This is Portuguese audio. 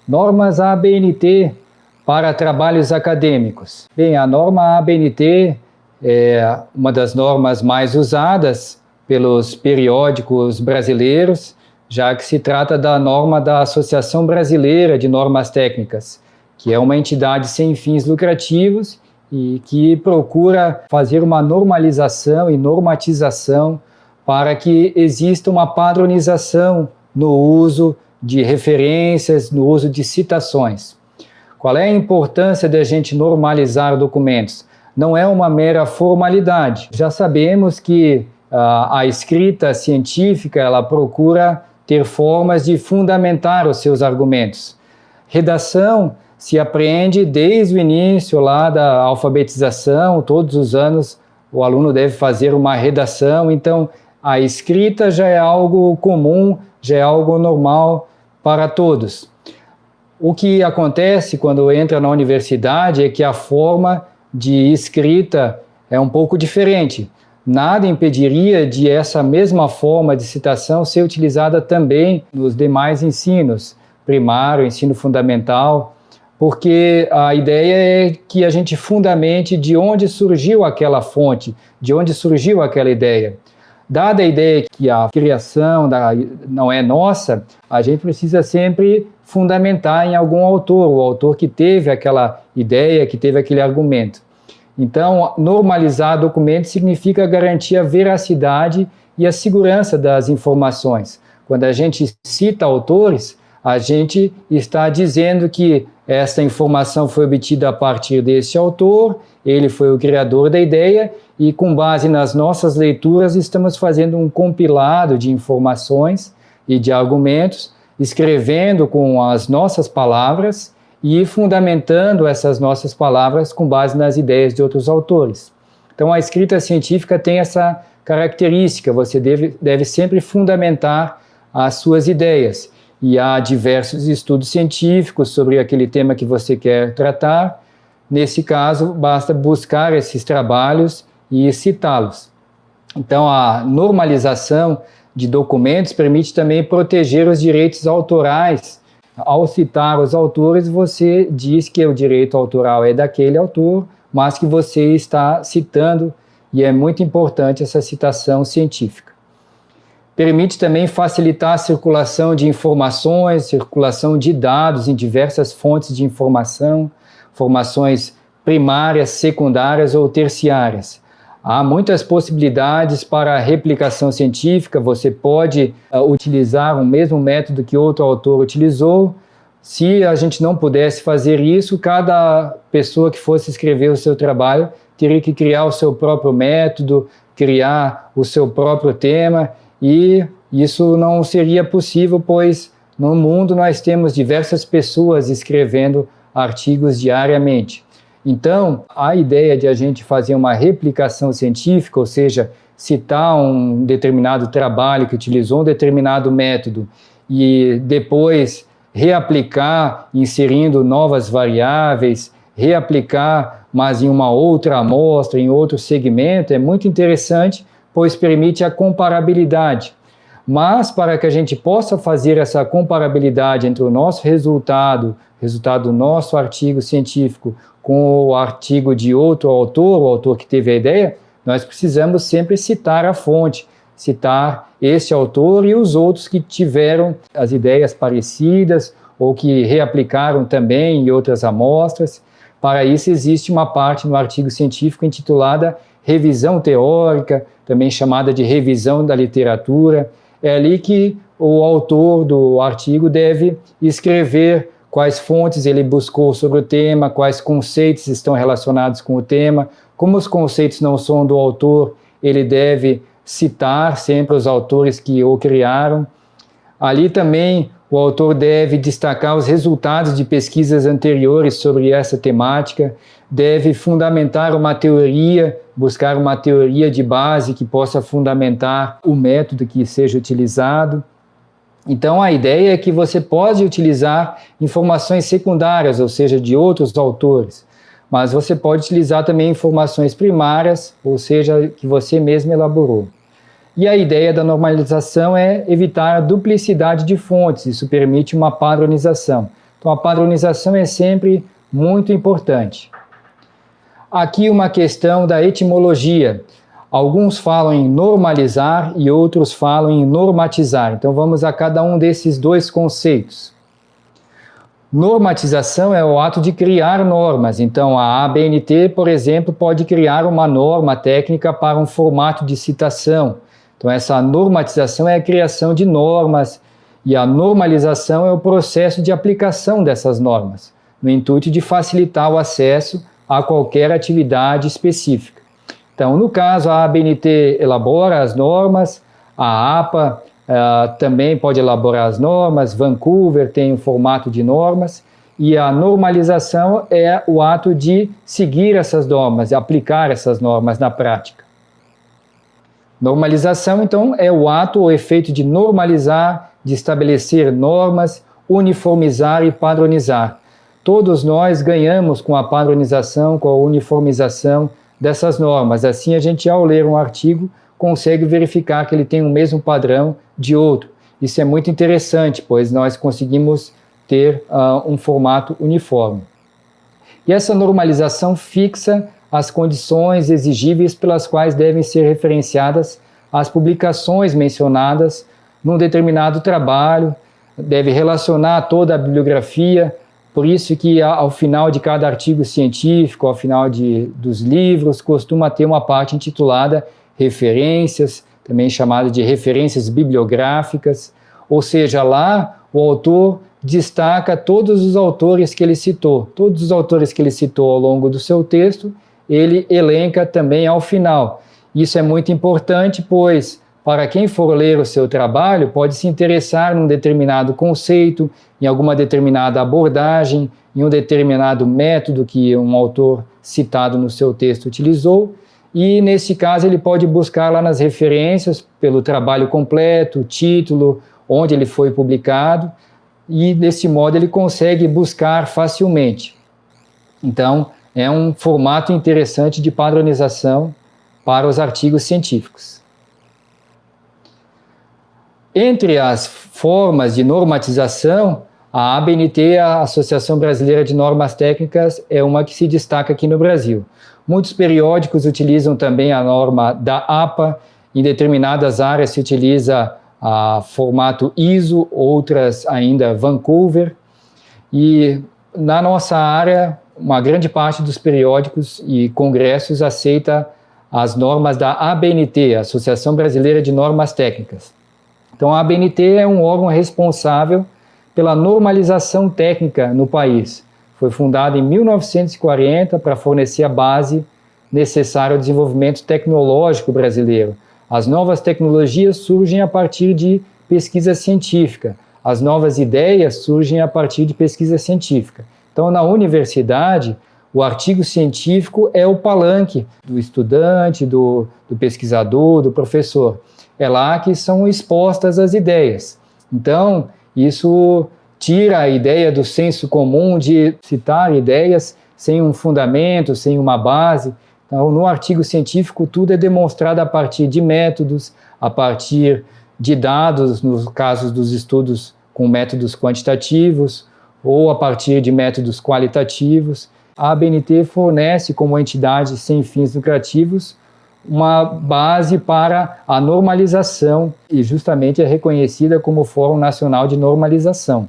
Normas ABNT para trabalhos acadêmicos. Bem, a norma ABNT é uma das normas mais usadas pelos periódicos brasileiros, já que se trata da norma da Associação Brasileira de Normas Técnicas, que é uma entidade sem fins lucrativos e que procura fazer uma normalização e normatização para que exista uma padronização no uso de referências, no uso de citações. Qual é a importância de a gente normalizar documentos? Não é uma mera formalidade. Já sabemos que a escrita científica ela procura ter formas de fundamentar os seus argumentos. Redação se aprende desde o início lá da alfabetização, todos os anos o aluno deve fazer uma redação, então a escrita já é algo comum, já é algo normal para todos. O que acontece quando entra na universidade é que a forma de escrita é um pouco diferente. Nada impediria de essa mesma forma de citação ser utilizada também nos demais ensinos, primário, ensino fundamental, porque a ideia é que a gente fundamente de onde surgiu aquela fonte, de onde surgiu aquela ideia. Dada a ideia que a criação não é nossa, a gente precisa sempre fundamentar em algum autor, o autor que teve aquela ideia, que teve aquele argumento. Então, normalizar documentos significa garantir a veracidade e a segurança das informações. Quando a gente cita autores, a gente está dizendo que essa informação foi obtida a partir desse autor, ele foi o criador da ideia e, com base nas nossas leituras, estamos fazendo um compilado de informações e de argumentos, escrevendo com as nossas palavras e fundamentando essas nossas palavras com base nas ideias de outros autores. Então, a escrita científica tem essa característica, você deve sempre fundamentar as suas ideias. E há diversos estudos científicos sobre aquele tema que você quer tratar. Nesse caso, basta buscar esses trabalhos e citá-los. Então, a normalização de documentos permite também proteger os direitos autorais. Ao citar os autores, você diz que o direito autoral é daquele autor, mas que você está citando, e é muito importante essa citação científica. Permite também facilitar a circulação de informações, circulação de dados em diversas fontes de informação, informações primárias, secundárias ou terciárias. Há muitas possibilidades para a replicação científica, você pode utilizar o mesmo método que outro autor utilizou. Se a gente não pudesse fazer isso, cada pessoa que fosse escrever o seu trabalho teria que criar o seu próprio método, criar o seu próprio tema, e isso não seria possível, pois no mundo nós temos diversas pessoas escrevendo artigos diariamente. Então, a ideia de a gente fazer uma replicação científica, ou seja, citar um determinado trabalho que utilizou um determinado método e depois reaplicar, inserindo novas variáveis, reaplicar, mas em uma outra amostra, em outro segmento, é muito interessante, pois permite a comparabilidade. Mas, para que a gente possa fazer essa comparabilidade entre o nosso resultado do nosso artigo científico, com o artigo de outro autor, o autor que teve a ideia, nós precisamos sempre citar a fonte, citar esse autor e os outros que tiveram as ideias parecidas ou que reaplicaram também em outras amostras. Para isso existe uma parte no artigo científico intitulada revisão teórica, também chamada de revisão da literatura. É ali que o autor do artigo deve escrever quais fontes ele buscou sobre o tema, quais conceitos estão relacionados com o tema. Como os conceitos não são do autor, ele deve citar sempre os autores que o criaram. Ali também o autor deve destacar os resultados de pesquisas anteriores sobre essa temática, deve fundamentar uma teoria, buscar uma teoria de base que possa fundamentar o método que seja utilizado. Então, a ideia é que você pode utilizar informações secundárias, ou seja, de outros autores, mas você pode utilizar também informações primárias, ou seja, que você mesmo elaborou. E a ideia da normalização é evitar a duplicidade de fontes, isso permite uma padronização. Então, a padronização é sempre muito importante. Aqui uma questão da etimologia. Alguns falam em normalizar e outros falam em normatizar. Então, vamos a cada um desses dois conceitos. Normatização é o ato de criar normas. Então, a ABNT, por exemplo, pode criar uma norma técnica para um formato de citação. Então, essa normatização é a criação de normas e a normalização é o processo de aplicação dessas normas, no intuito de facilitar o acesso a qualquer atividade específica. Então, no caso, a ABNT elabora as normas, a APA também pode elaborar as normas, Vancouver tem um formato de normas, e a normalização é o ato de seguir essas normas, aplicar essas normas na prática. Normalização, então, é o ato ou efeito de normalizar, de estabelecer normas, uniformizar e padronizar. Todos nós ganhamos com a padronização, com a uniformização dessas normas. Assim, a gente, ao ler um artigo, consegue verificar que ele tem o mesmo padrão de outro. Isso é muito interessante, pois nós conseguimos ter um formato uniforme. E essa normalização fixa as condições exigíveis pelas quais devem ser referenciadas as publicações mencionadas num determinado trabalho, deve relacionar toda a bibliografia, por isso que ao final de cada artigo científico, ao final dos livros, costuma ter uma parte intitulada referências, também chamada de referências bibliográficas, ou seja, lá o autor destaca todos os autores que ele citou. Todos os autores que ele citou ao longo do seu texto, ele elenca também ao final. Isso é muito importante, pois para quem for ler o seu trabalho, pode se interessar num determinado conceito, em alguma determinada abordagem, em um determinado método que um autor citado no seu texto utilizou, e nesse caso ele pode buscar lá nas referências pelo trabalho completo, título, onde ele foi publicado, e desse modo ele consegue buscar facilmente. Então, é um formato interessante de padronização para os artigos científicos. Entre as formas de normatização, a ABNT, a Associação Brasileira de Normas Técnicas, é uma que se destaca aqui no Brasil. Muitos periódicos utilizam também a norma da APA, em determinadas áreas se utiliza formato ISO, outras ainda Vancouver, e na nossa área, uma grande parte dos periódicos e congressos aceita as normas da ABNT, Associação Brasileira de Normas Técnicas. Então, a ABNT é um órgão responsável pela normalização técnica no país. Foi fundada em 1940 para fornecer a base necessária ao desenvolvimento tecnológico brasileiro. As novas tecnologias surgem a partir de pesquisa científica. As novas ideias surgem a partir de pesquisa científica. Então, na universidade, o artigo científico é o palanque do estudante, do pesquisador, do professor. É lá que são expostas as ideias. Então, isso tira a ideia do senso comum de citar ideias sem um fundamento, sem uma base. Então, no artigo científico, tudo é demonstrado a partir de métodos, a partir de dados, nos casos dos estudos com métodos quantitativos, ou a partir de métodos qualitativos. A ABNT fornece, como entidade sem fins lucrativos, uma base para a normalização e justamente é reconhecida como Fórum Nacional de Normalização.